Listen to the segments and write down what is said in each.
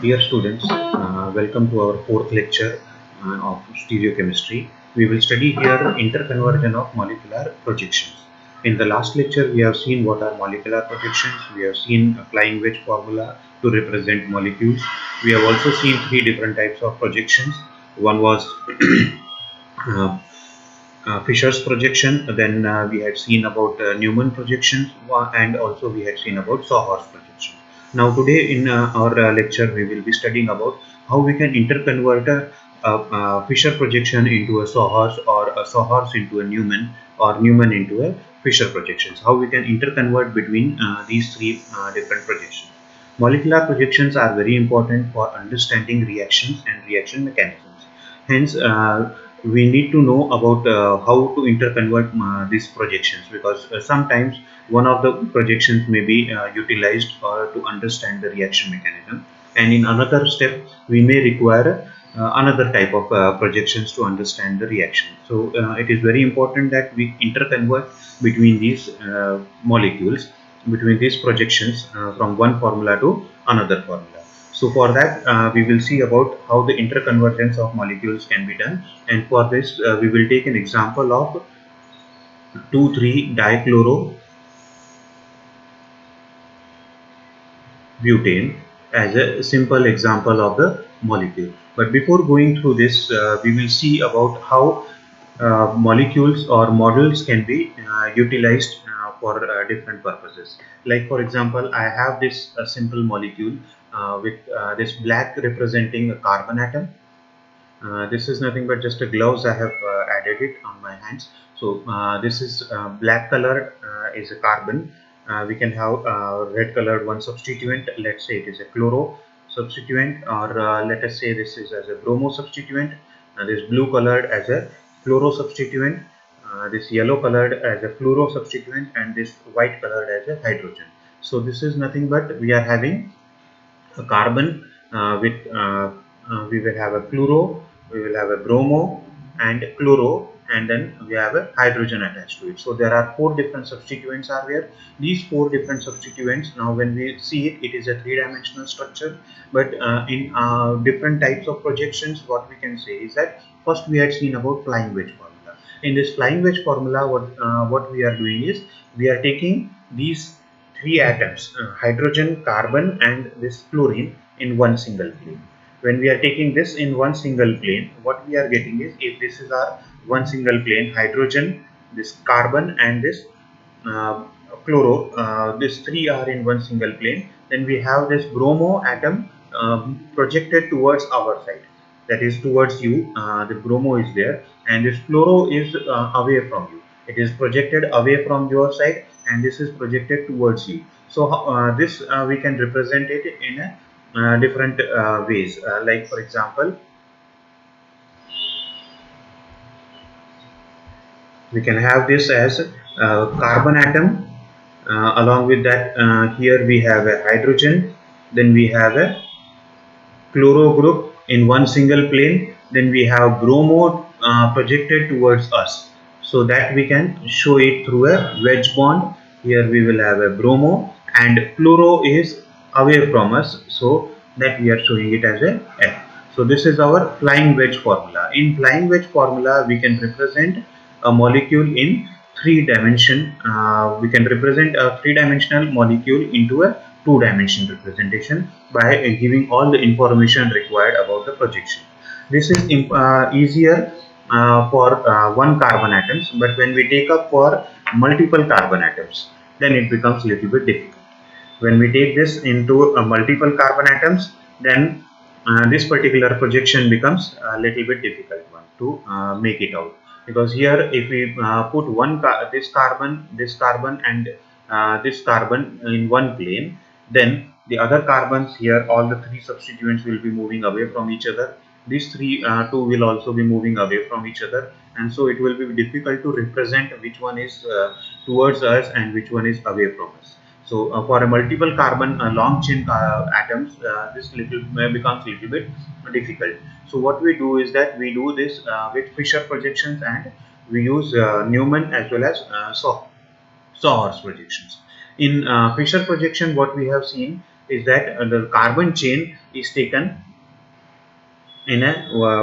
Dear students, welcome to our fourth lecture of stereochemistry. We will study here interconversion of molecular projections. In the last lecture, we have seen what are molecular projections. We have seen a flying wedge formula to represent molecules. We have also seen three different types of projections. One was uh, Fischer's projection, then we had seen about Newman projections, and also we had seen about Sawhorse projections. Now today in our lecture we will be studying about how we can interconvert a Fischer projection into a Sawhorse, or a Sawhorse into a Newman, or Newman into a Fischer projections. How we can interconvert between these three different projections. Molecular projections are very important for understanding reactions and reaction mechanisms. Hence, we need to know about how to interconvert these projections, because sometimes one of the projections may be utilized to understand the reaction mechanism, and in another step we may require another type of projections to understand the reaction. So it is very important that we interconvert between these molecules, between these projections from one formula to another formula. So for that we will see about how the interconvergence of molecules can be done, and for this we will take an example of 2,3-dichlorobutane as a simple example of the molecule. But before going through this, we will see about how molecules or models can be utilized for different purposes. Like for example, I have this simple molecule with this black representing a carbon atom. This is nothing but just a gloves I have added it on my hands. So this is black colored is a carbon. We can have red colored one substituent. Let's say it is a chloro substituent, or let us say this is as a bromo substituent. This blue colored as a chloro substituent. This yellow colored as a fluoro substituent, and this white colored as a hydrogen. So this is nothing but we are having a carbon with we will have a fluoro, we will have a bromo and chloro, and then we have a hydrogen attached to it. So there are four different substituents are there. These four different substituents, now when we see it, it is a three-dimensional structure. But in different types of projections, what we can say is that first we had seen about flying wedge formula. In this flying wedge formula, what we are doing is we are taking these three atoms, hydrogen, carbon and this fluorine, in one single plane. When we are taking this in one single plane, what we are getting is, if this is our one single plane, hydrogen, this carbon and this uh, chloro, these three are in one single plane, then we have this bromo atom projected towards our side, that is towards you. The bromo is there and this fluoro is away from you. It is projected away from your side and this is projected towards you. So this we can represent it in a different ways, like for example, we can have this as carbon atom, along with that here we have a hydrogen, then we have a chloro group in one single plane, then we have bromo projected towards us, so that we can show it through a wedge bond. Here we will have a bromo and fluoro is away from us, so that we are showing it as a F. So this is our flying wedge formula. In flying wedge formula we can represent a molecule in three dimension. We can represent a three-dimensional molecule into a two-dimensional representation by giving all the information required about the projection. This is easier for one carbon atoms, but when we take up for multiple carbon atoms, then it becomes a little bit difficult. When we take this into multiple carbon atoms, then this particular projection becomes a little bit difficult one to make it out, because here if we put this carbon and this carbon in one plane, then the other carbons here, all the three substituents will be moving away from each other. These two will also be moving away from each other, and so it will be difficult to represent which one is towards us and which one is away from us. So for a multiple carbon long chain atoms, this becomes a little bit difficult. So what we do is that we do this with Fischer projections, and we use Newman as well as Sawhorse projections. In Fischer projection, what we have seen is that the carbon chain is taken in a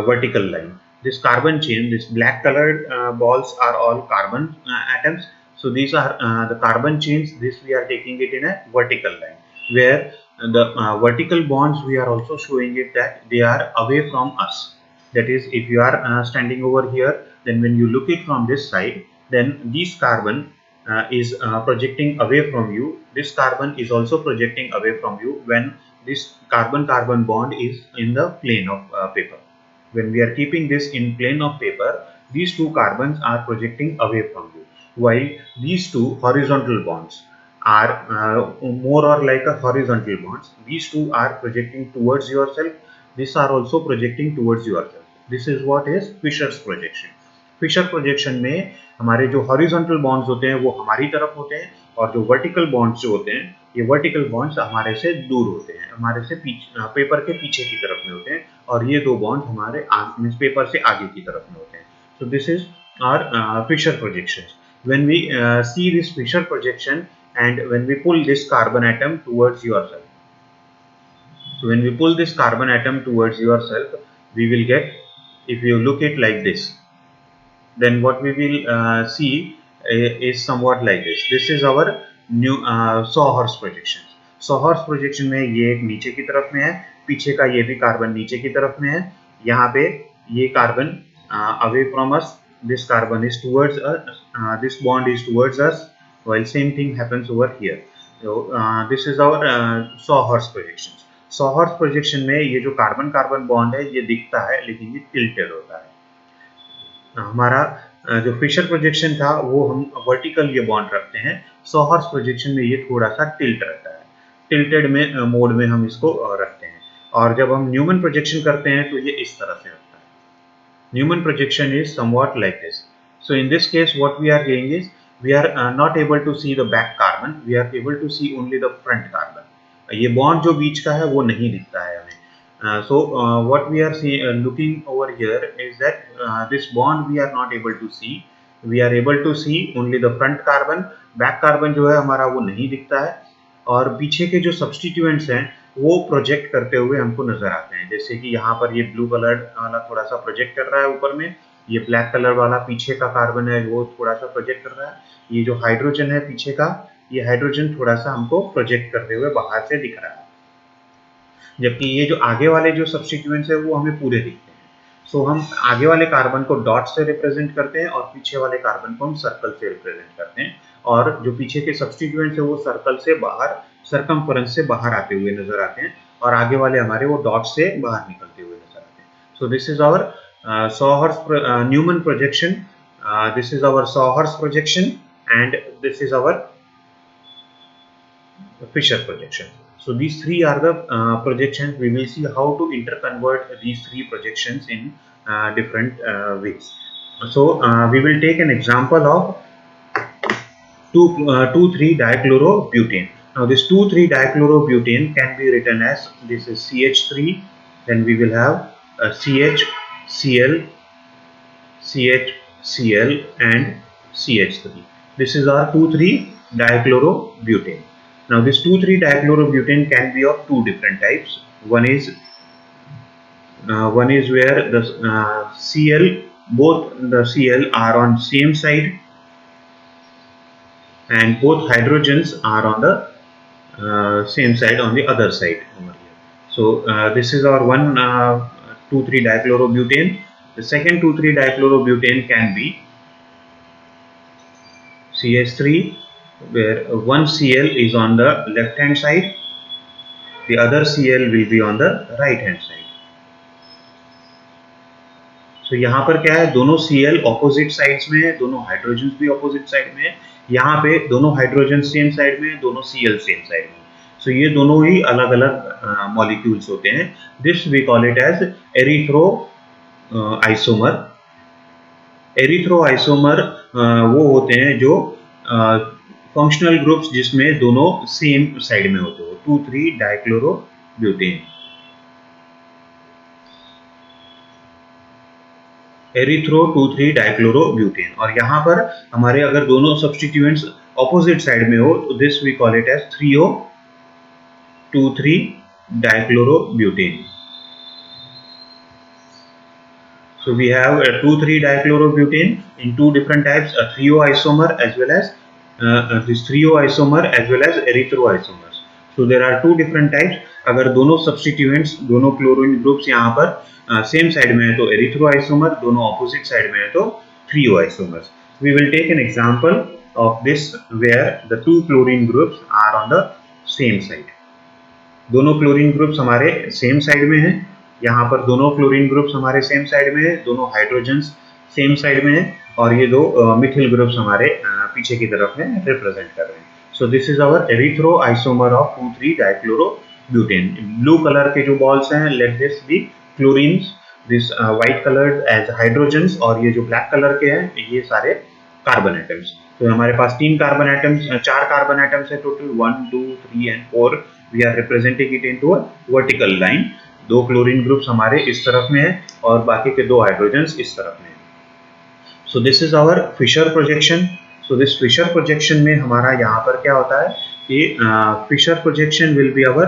vertical line. This carbon chain, this black colored balls are all carbon atoms. So these are the carbon chains. This we are taking it in a vertical line, where the vertical bonds we are also showing it that they are away from us. That is, if you are standing over here, then when you look it from this side, then this carbon is projecting away from you. This carbon is also projecting away from you when this carbon-carbon bond is in the plane of paper. When we are keeping this in plane of paper, these two carbons are projecting away from you, while these two horizontal bonds are more or like a horizontal bonds. These two are projecting towards yourself. These are also projecting towards yourself. This is what is Fischer's projection. Fischer projection में हमारे जो horizontal bonds होते हैं वो हमारी तरफ होते हैं, और जो वर्टिकल बॉन्ड्स जो होते हैं ये वर्टिकल बॉन्ड्स हमारे से दूर होते हैं, हमारे से पेपर के पीछे की तरफ में होते हैं, और ये दो बॉन्ड्स हमारे पेपर से आगे की तरफ में होते हैं. So this is our Fischer projection. When we see this Fischer projection and when we pull this carbon atom towards yourself, so when we pull this carbon atom towards yourself, we will get, if you look it like this, then what we will see is somewhat like this. This is our new Sawhorse projection. Sawhorse projection में ये एक नीचे की तरफ में है, पीछे का ये भी कार्बन नीचे की तरफ में है. यहाँ पे ये carbon away from us, this carbon is towards us, this bond is towards us, while same thing happens over here. So this is our Sawhorse projection. Sawhorse projection में ये जो कार्बन कार्बन बॉन्ड है ये दिखता है, लेकिन ये tilted होता है. हमारा जो फिशर प्रोजेक्शन था वो हम वर्टिकल ये बॉन्ड रखते हैं. सॉहॉर्स प्रोजेक्शन में ये थोड़ा सा टिल्ट रहता है, टिल्टेड में मोड में हम इसको रखते हैं. और जब हम न्यूमन प्रोजेक्शन करते हैं तो ये इस तरह से होता है. Newman projection is somewhat like this. So in this case what we are doing is we are not able to see the back carbon, we are able to see only the front carbon. ये bond जो बीच का है वो नहीं दिखता है हमें. So what we are looking over here is that this bond we are not able to see. We are able to see only the front carbon. Back carbon जो है हमारा वो नहीं दिखता है, और पीछे के जो substituents हैं वो प्रोजेक्ट करते हुए हमको नजर आते हैं. जैसे कि यहाँ पर ये ब्लू कलर वाला थोड़ा सा प्रोजेक्ट कर रहा है ऊपर में, ये ब्लैक कलर वाला पीछे का कार्बन है वो थोड़ा सा प्रोजेक्ट कर रहा है. ये जो हाइड्रोजन है पीछे का, ये हाइड्रोजन थोड़ा सा हमको प्रोजेक्ट करते हुए बाहर से दिख रहा है, जबकि ये जो आगे वाले जो सब्स्टिट्यूएंट्स है वो हमें पूरे दिखते हैं. सो हम आगे वाले कार्बन को डॉट से रिप्रेजेंट करते हैं और पीछे वाले कार्बन को हम सर्कल से रिप्रेजेंट करते हैं, और जो पीछे के सब्स्टिट्यूएंट्स है वो सर्कल से बाहर, सर्कमफरेंस से बाहर आते हुए नजर आते हैं, और आगे वाले हमारे वो डॉट से बाहर निकलते हुए नजर आते हैं. So this is our Sawhorse Newman projection. This is our Sawhorse projection, and this is our Fischer projection. So these three are the projections. We will see how to interconvert these three projections in different ways. So we will take an example of 2,3-dichlorobutane. Now this 2,3-dichlorobutane can be written as, this is CH3, then we will have CH, Cl, CHCl and CH3. This is our 2,3-dichlorobutane. Now this 2,3-dichlorobutane can be of two different types. One is where the Cl, both the Cl are on same side and both hydrogens are on the same side on the other side over here. So this is our one 2,3-dichlorobutane. The second 2,3-dichlorobutane can be CH3, where one Cl is on the left hand side, the other Cl will be on the right hand side. So यहाँ पर क्या है, दोनों Cl opposite sides में है, दोनों hydrogen भी opposite side में है. यहाँ पे दोनों हाइड्रोजन सेम साइड में, दोनों Cl सेम साइड में. सो ये दोनों ही अलग अलग मॉलिक्यूल्स होते हैं. This we call it as erythro isomer. Erythro isomer वो होते हैं जो फंक्शनल ग्रुप्स जिसमें दोनों सेम साइड में होते हो. 2,3-dichlorobutane, erythro 2,3-dichlorobutane. और यहाँ पर हमारे अगर दोनों सब्स्टिट्यूएंट्स ऑपोजिट साइड में हो तो this we call it as 3O 2,3-dichlorobutane. So we have a 2,3-dichlorobutane in two different types, a threoisomer as well as this threoisomer as well as erythroisomers. So there are two different types. अगर दोनों substituents, दोनों chlorine groups यहाँ पर same side में है तो erythroisomer, दोनों opposite side में है तो threoisomers. We will take an example of this where the two chlorine groups are on the same side. दोनों क्लोरीन ग्रुप्स हमारे सेम साइड में हैं. यहाँ पर दोनों क्लोरीन ग्रुप्स हमारे सेम साइड में है, दोनों हाइड्रोजन्स सेम साइड में है और ये दो मिथिल ग्रुप्स हमारे पीछे की तरफ में रिप्रेजेंट कर रहे हैं. So this is our erythro isomer of 2,3-dichlorobutane. Blue colour के जो बॉल्स हैं, let this be chlorines, this white coloured as hydrogens और ये जो ब्लैक कलर के हैं ये सारे कार्बन एटम्स. तो हमारे पास चार कार्बन एटम्स है total, 1, 2, 3 and 4. We are representing it into a vertical line. दो क्लोरीन ग्रुप्स हमारे इस तरफ में है और बाकी के दो हाइड्रोजन्स इस तरफ में है. So this is our Fischer projection. So this Fischer projection में हमारा यहाँ पर क्या होता है कि Fischer projection will be our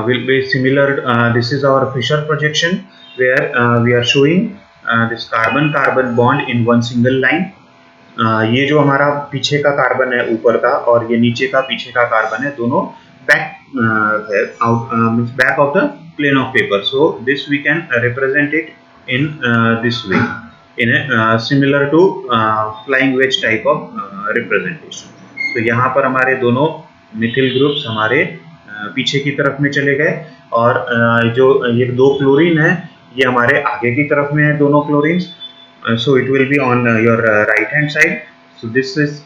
will be similar. This is our Fischer projection where we are showing this carbon-carbon bond in one single line. ये जो हमारा पीछे का कार्बन है ऊपर का और ये नीचे का पीछे का कार्बन है, दोनों back of the plane of paper. So this we can represent it in this way, in a similar to flying wedge type of representation. तो यहाँ पर हमारे दोनों मिथिल ग्रुप्स हमारे पीछे की तरफ में चले गए और जो ये दो क्लोरीन है ये हमारे आगे की तरफ में है, दोनों chlorines. So it will be on your right hand side. So this is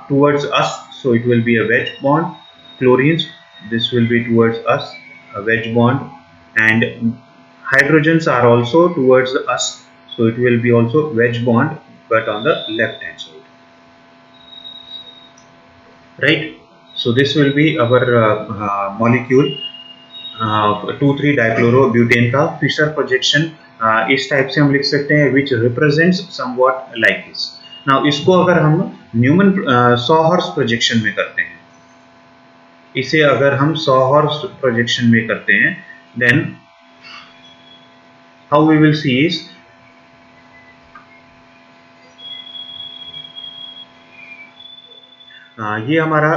towards us, so it will be a wedge bond. Chlorines, this will be towards us, a wedge bond, and hydrogens are also towards us, so it will be also wedge bond, but on the left hand side, right? So this will be our molecule 2,3-dichlorobutane का Fisher projection. इस type से हम लिख सकते हैं which represents somewhat like this. Now इसको अगर हम न्यूमन सॉहॉर्स प्रोजेक्शन में करते हैं, इसे अगर हम सॉहॉर्स प्रोजेक्शन में करते हैं, then how we will see is ये हमारा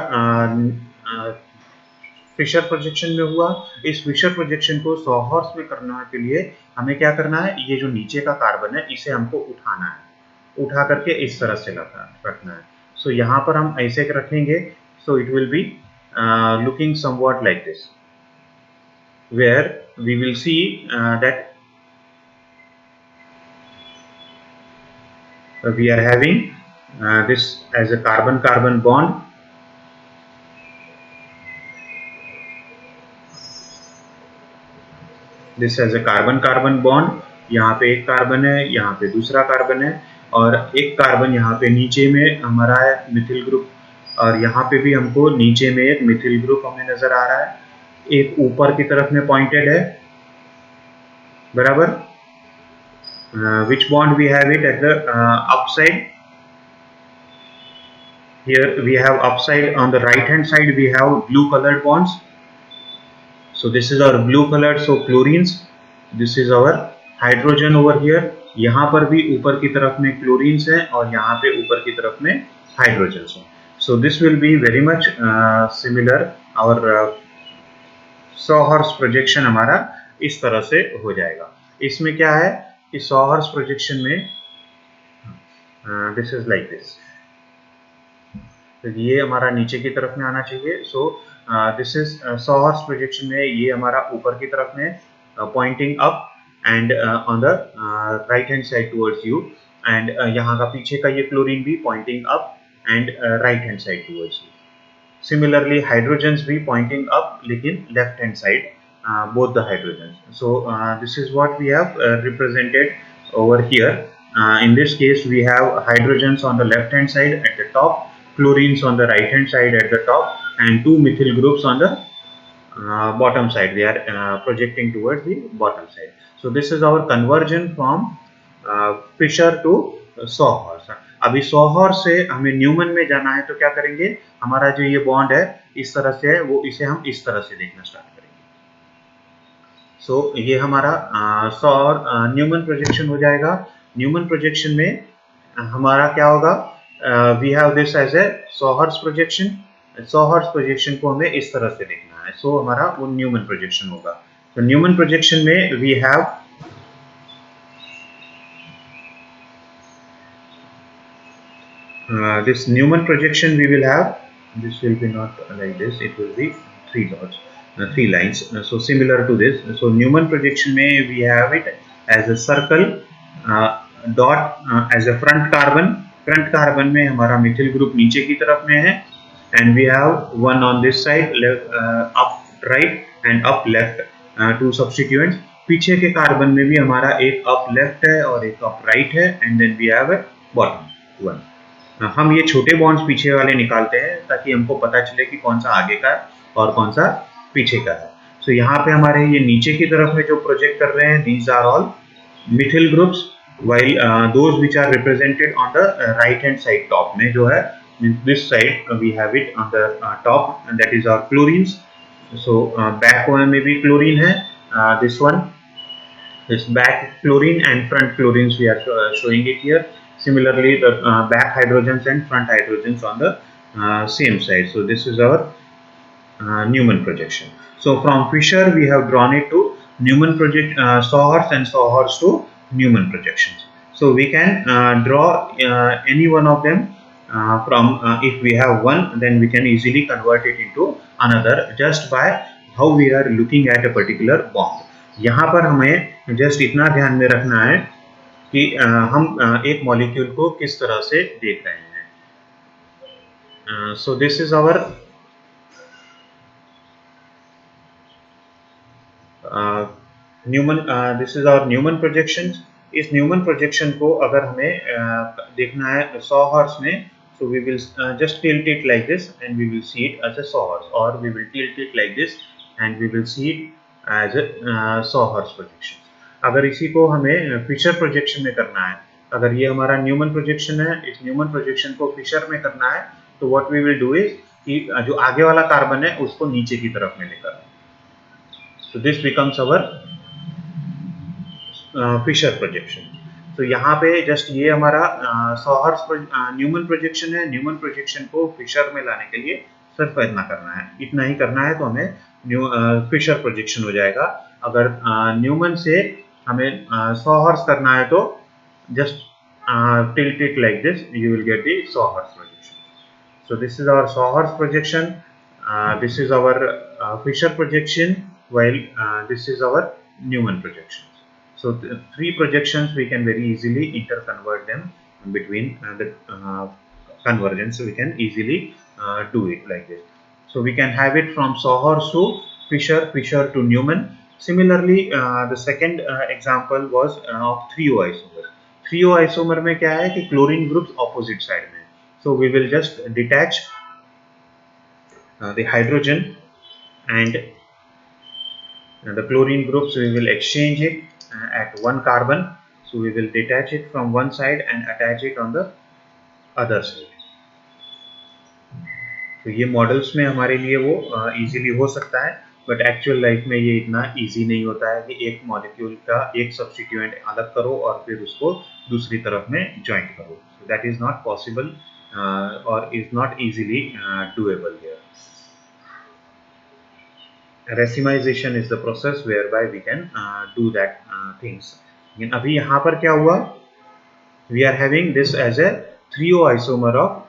फिशर प्रोजेक्शन में हुआ. इस फिशर प्रोजेक्शन को सॉहॉर्स में करने के लिए हमें क्या करना है, ये जो नीचे का कार्बन है इसे हमको उठाना है, उठा करके इस तरह से रखना है. सो यहाँ पर हम ऐसे रखेंगे. So it will be looking somewhat like this, where we will see that we are having this as a carbon-carbon bond. This has a carbon-carbon bond. यहाँ पे एक कार्बन है, यहाँ पे दूसरा कार्बन है और एक कार्बन यहाँ पे नीचे में हमारा है मिथिल ग्रुप, और यहाँ पे भी हमको नीचे में एक मिथिल ग्रुप हमें नजर आ रहा है. एक ऊपर की तरफ में पॉइंटेड है, बराबर. Which bond we have it at the upside? Here we have upside. On the right hand side we have blue colored bonds. So this is our blue colored, so chlorines. This is our hydrogen over here. यहाँ पर भी ऊपर की तरफ में chlorines हैं और यहाँ पे ऊपर की तरफ में हाइड्रोजन्स हैं. So this will be very much similar. Our sawhorse projection हमारा इस तरह से हो जाएगा. इसमें क्या है कि सॉहॉर्स प्रोजेक्शन में दिस इज लाइक दिस, तो ये हमारा नीचे की तरफ में आना चाहिए. So this is sawhorse projection में ये हमारा ऊपर की तरफ में pointing up and on the right hand side towards you, and यहाँ का पीछे का ये क्लोरीन भी pointing up and right hand side towards you. Similarly hydrogens भी पॉइंटिंग अप लेकिन left hand side, both the hydrogens. So this is what we have represented over here. In this case we have hydrogens on the left hand side at the top, chlorines on the right hand side at the top, and two methyl groups on the bottom side. They are projecting towards the bottom side. So this is our conversion from Fischer to saw horse. अभी saw horse से हमें Neumann में जाना है तो क्या करेंगे, हमारा जो ये बॉन्ड है इस तरह से है, वो इसे हम इस तरह से देखना स्टार्ट करेंगे। सो ये हमारा सॉ और न्यूमन प्रोजेक्शन हो जाएगा। न्यूमन प्रोजेक्शन में हमारा क्या होगा, we have this as a sawhorse projection. Sawhorse projection को हमें इस तरह से देखना है, सो हमारा वो न्यूमन प्रोजेक्शन होगा। तो न्यूमन प्रोजेक्शन में we have this Newman projection we will have, this will be not like this, it will be three dots, three lines. So similar to this, so Newman projection may we have it as a circle, dot as a front carbon. Front carbon में हमारा methyl group नीचे की तरफ में है, and we have one on this side, left, up right and up left, two substituents. पीछे के carbon में भी हमारा एक up left है और एक up right है, and then we have a bottom one. हम ये छोटे बॉन्ड्स पीछे वाले निकालते हैं ताकि हमको पता चले कि कौन सा आगे का और कौन सा पीछे का है। सो यहाँ पे हमारे ये नीचे की तरफ में जो प्रोजेक्ट कर रहे हैं, these are all methyl groups, while those which are represented on the right hand side top में जो है, this side we have it on the top, and that is our chlorines. So back one में भी chlorine है, this one, this back chlorine and front chlorines we are showing it here. Similarly, the back hydrogens and front hydrogens on the same side. So this is our Newman projection. So from Fischer we have drawn it to Newman project, Sawhorse and Sawhorse to Newman projections. So we can draw any one of them from, if we have one, then we can easily convert it into another just by how we are looking at a particular bond. यहाँ पर हमें just इतना ध्यान में रखना है कि हम एक मॉलिक्यूल को किस तरह से देख रहे हैं। So this is our Newman, this is our Newman projection. इस न्यूमन प्रोजेक्शन को अगर हमें देखना है सॉहॉर्स में, so we will just tilt it like this and we will see it as a sawhorse, or we will tilt it like this and we will see it as a sawhorse projection. अगर इसी को हमें Fisher projection में करना है, अगर ये हमारा न्यूमन प्रोजेक्शन है, इस न्यूमन प्रोजेक्शन को फिशर में करना है, तो what we will do is कि जो आगे वाला कार्बन है उसको नीचे की तरफ में लेकर, so this becomes our Fischer projection. तो यहाँ पे जस्ट ये हमारा सॉहर्स न्यूमन प्रोजेक्शन है। न्यूमन प्रोजेक्शन को फिशर में लाने के लिए सिर्फ इतना करना है, इतना ही करना है तो हमें फिशर प्रोजेक्शन हो जाएगा। अगर न्यूमन से हमें सॉहर्स करना है तो just tilt it like this, you will get the Sawhorse projection. So this is our Sawhorse projection, this is our Fischer projection, while this is our Newman projection. So three projections we can very easily interconvert them between the convergence. So we can easily do it like this. So we can have it from Sawhorse to Fischer, Fischer to Newman. Similarly, the second example was of 3O isomer. 3O isomer में क्या है कि chlorine groups opposite side में. So we will just detach the hydrogen and the chlorine groups. We will exchange it at one carbon. So we will detach it from one side and attach it on the other side. तो ये models में हमारे लिए वो easily हो सकता है, but actual life में ये इतना इजी नहीं होता है कि एक मॉलिक्यूल का एक सब्स्टिट्यूएंट अलग करो और फिर उसको दूसरी तरफ में ज्वाइंट करो। So that is not possible or is not easily doable here. Racemization is the process whereby we can do that things. लेकिन अभी यहाँ पर क्या हुआ, we are having this as a 3O isomer of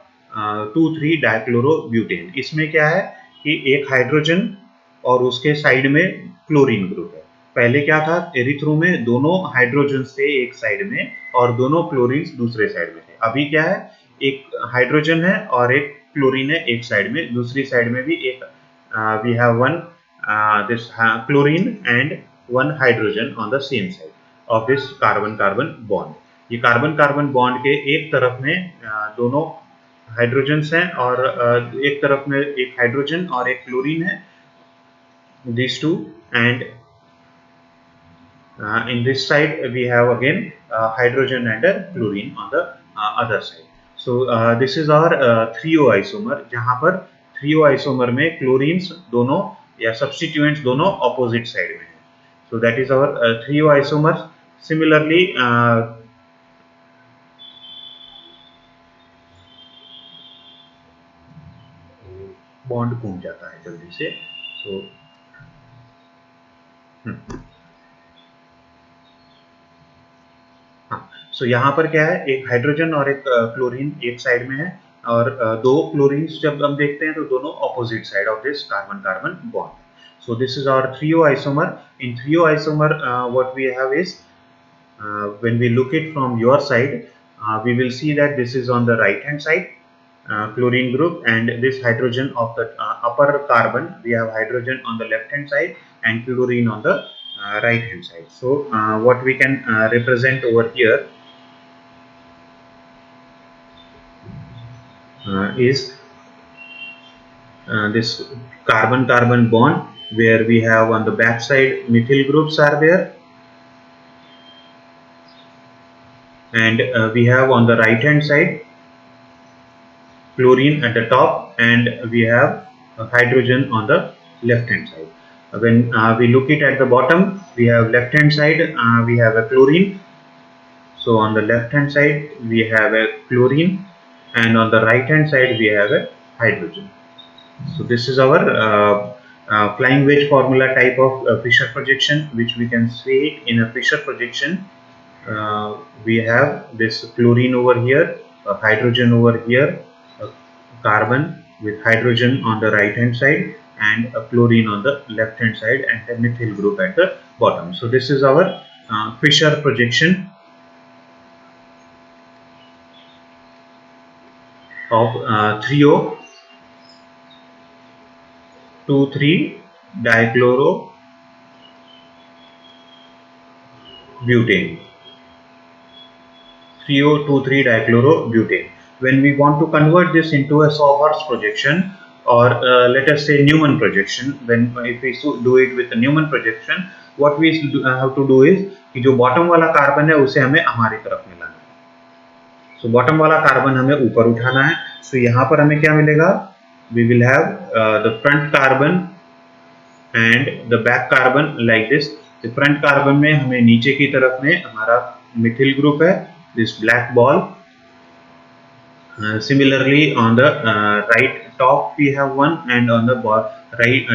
2,3-dichlorobutane. इसमें क्या है कि एक हाइड्रोजन और उसके साइड में क्लोरीन ग्रुप है। पहले क्या था, एरिथ्रो में दोनों हाइड्रोजन थे एक साइड में और दोनों क्लोरीन दूसरे साइड में थे। अभी क्या है, एक हाइड्रोजन है और एक क्लोरीन है एक साइड में, दूसरी साइड में भी एक we have one this chlorine and one hydrogen on the same side of this carbon-carbon bond. ये कार्बन-कार्बन बॉन्ड के एक तरफ में दोनों हाइड्रोजन्स हैं और एक तरफ में एक हाइड्रोजन और एक क्लोरीन है, these two, and in this side we have again hydrogen and a chlorine on the other side. So this is our 3O isomer, जहाँ पर 3O isomer में क्लोरीन्स दोनों या सब्स्टिट्यूएंट्स दोनों ऑपोजिट साइड में है. So that is our 3O isomer. Similarly bond घूम जाता है जल्दी से. So सो यहाँ पर क्या है, एक हाइड्रोजन और एक क्लोरीन एक साइड में है, और दो क्लोरीन्स जब हम देखते हैं तो दोनों opposite side of this carbon carbon bond. So this is our 3O isomer. In 3O isomer what we have is, when we look it from your side, we will see that this is on the right hand side, chlorine group, and this hydrogen of the upper carbon, we have hydrogen on the left hand side and chlorine on the right hand side. So what we can represent over here is this carbon carbon bond, where we have on the back side methyl groups are there, and we have on the right hand side chlorine at the top, and we have hydrogen on the left hand side. When we look it at the bottom, we have left hand side, we have a chlorine. So on the left hand side we have a chlorine, and on the right hand side we have a hydrogen. So this is our flying wedge formula type of Fischer projection, which we can see it in a Fischer projection. We have this chlorine over here, a hydrogen over here, a carbon with hydrogen on the right hand side, and a chlorine on the left hand side, and a methyl group at the bottom. So this is our Fischer projection of 3O 2,3 dichlorobutane. 3O 2,3 dichlorobutane. When we want to convert this into a Sawhorse projection, or let us say Newman projection, when if we do it with the Newman projection, what we have to do is कि जो bottom वाला carbon है उसे हमें हमारी तरफ में लाना है. सो बॉटम वाला कार्बन हमें ऊपर उठाना है. सो यहाँ पर हमें क्या मिलेगा, we will have the front carbon and the back carbon like this. The front carbon में हमें नीचे की तरफ में हमारा methyl group है, this black ball. Similarly on the right top we have one, and on the right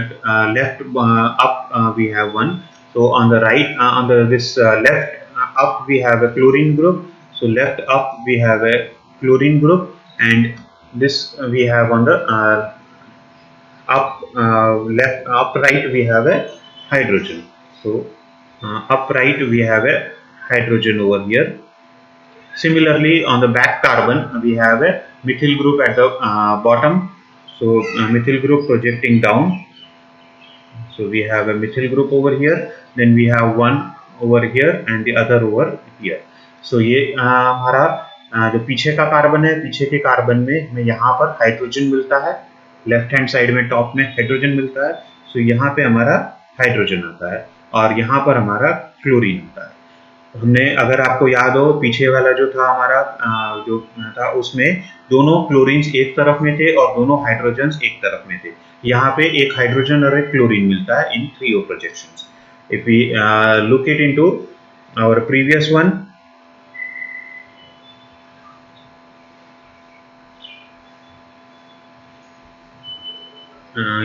left up we have one. So on the right on the this left up we have a chlorine group. So left up we have a chlorine group, and this we have on the left upright we have a hydrogen. So upright we have a hydrogen over here. Similarly on the back carbon we have a methyl group at the bottom. So methyl group projecting down. So we have a methyl group over here, then we have one over here and the other over here. So ये हमारा जो पीछे का carbon है, पीछे के carbon में हमें यहाँ पर हाइड्रोजन मिलता है, लेफ्ट हैंड साइड में टॉप में हाइड्रोजन मिलता है. सो यहाँ पे हमारा हाइड्रोजन आता है, और यहाँ पर हमारा क्लोरीन आता है. हमने, अगर आपको याद हो, पीछे वाला जो था हमारा जो था उसमें दोनों क्लोरीन्स एक तरफ में थे और दोनों हाइड्रोजन्स एक तरफ में थे. यहाँ पे एक हाइड्रोजन और एक क्लोरीन मिलता है इन 3O projections. If we look it into our previous one,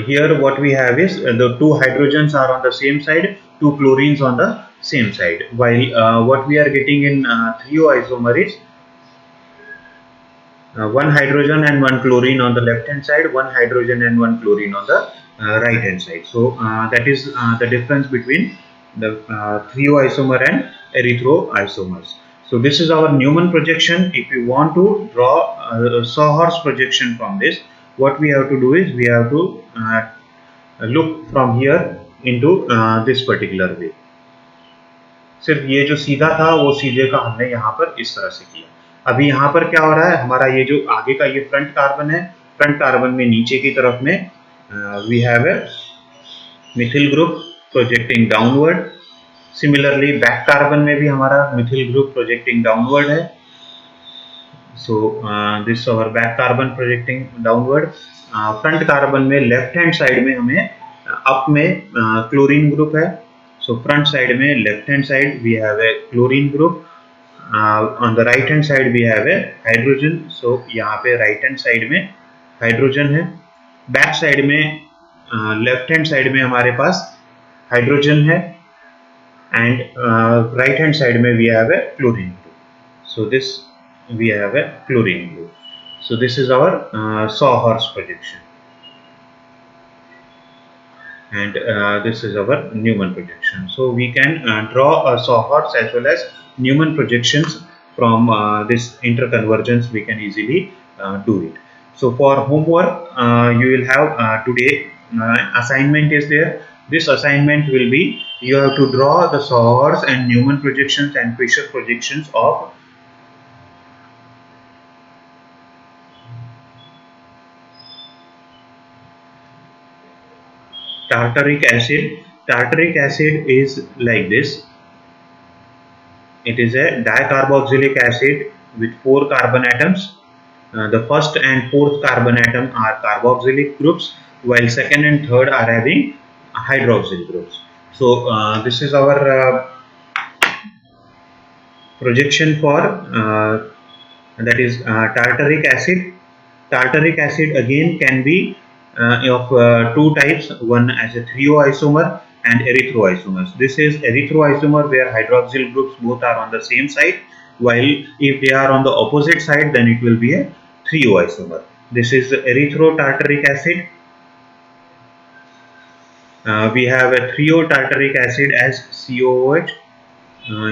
here what we have is the two hydrogens are on the same side, two chlorines on the same side, while what we are getting in 3O isomer is one hydrogen and one chlorine on the left hand side, one hydrogen and one chlorine on the right hand side. So that is the difference between the 3O isomer and erythro isomers. So this is our Newman projection. If you want to draw a Sawhorse projection from this, what we have to do is we have to look from here into this particular way. सिर्फ ये जो सीधा था वो सीधे का हमने यहाँ पर इस तरह से किया. अभी यहाँ पर क्या हो रहा है, हमारा ये जो आगे का ये फ्रंट कार्बन है, फ्रंट कार्बन में नीचे की तरफ में we have a methyl group projecting downward. Similarly back carbon में भी हमारा मिथिल ग्रुप प्रोजेक्टिंग डाउनवर्ड है. So this our back carbon projecting downward. Front carbon में लेफ्ट हैंड साइड में हमें अप में क्लोरीन ग्रुप है. So front side में left hand side we have a chlorine group. On the right hand side we have a hydrogen. So यहाँ पे right hand side में hydrogen है. Back side में लेफ्ट हैंड साइड में हमारे पास hydrogen है and right hand side में we have a chlorine group. So this we have a chlorine group. So this is our Sawhorse projection, and this is our Newman projection. So we can draw a Sawhorse as well as Newman projections from this interconversions. We can easily do it. So for homework, you will have today assignment is there. This assignment will be you have to draw the Sawhorse and Newman projections and Fischer projections of tartaric acid. Tartaric acid is like this. It is a dicarboxylic acid with 4 carbon atoms. The first and fourth carbon atom are carboxylic groups, while second and third are having hydroxyl groups. So this is our projection for that is tartaric acid. Tartaric acid again can be of two types, one as a thrioisomer and erythroisomers. This is erythroisomer where hydroxyl groups both are on the same side, while if they are on the opposite side then it will be a thrioisomer. This is erythrotartaric acid. We have a thriotartaric acid as COOH.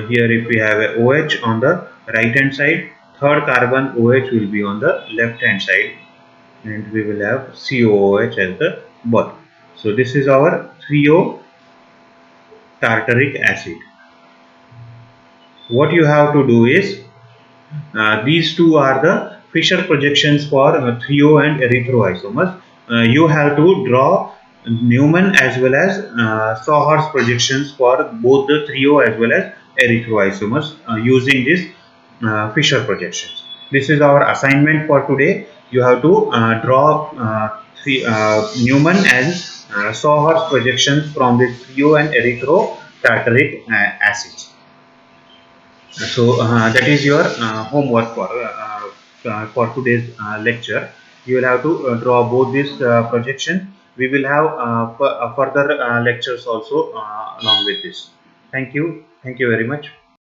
Here if we have a OH on the right hand side, third carbon OH will be on the left hand side, and we will have COOH as the bottom. So this is our thriotartaric acid. What you have to do is these two are the Fischer projections for trio and erythroisomers. You have to draw Newman as well as Sawhorse projections for both the trio as well as erythroisomers using this Fischer projections. This is our assignment for today. You have to draw Newman and Sawhorse projections from the trio and erythrotartaric acids. So that is your homework for today's lecture. You will have to draw both these projections. We will have further lectures also along with this. Thank you very much.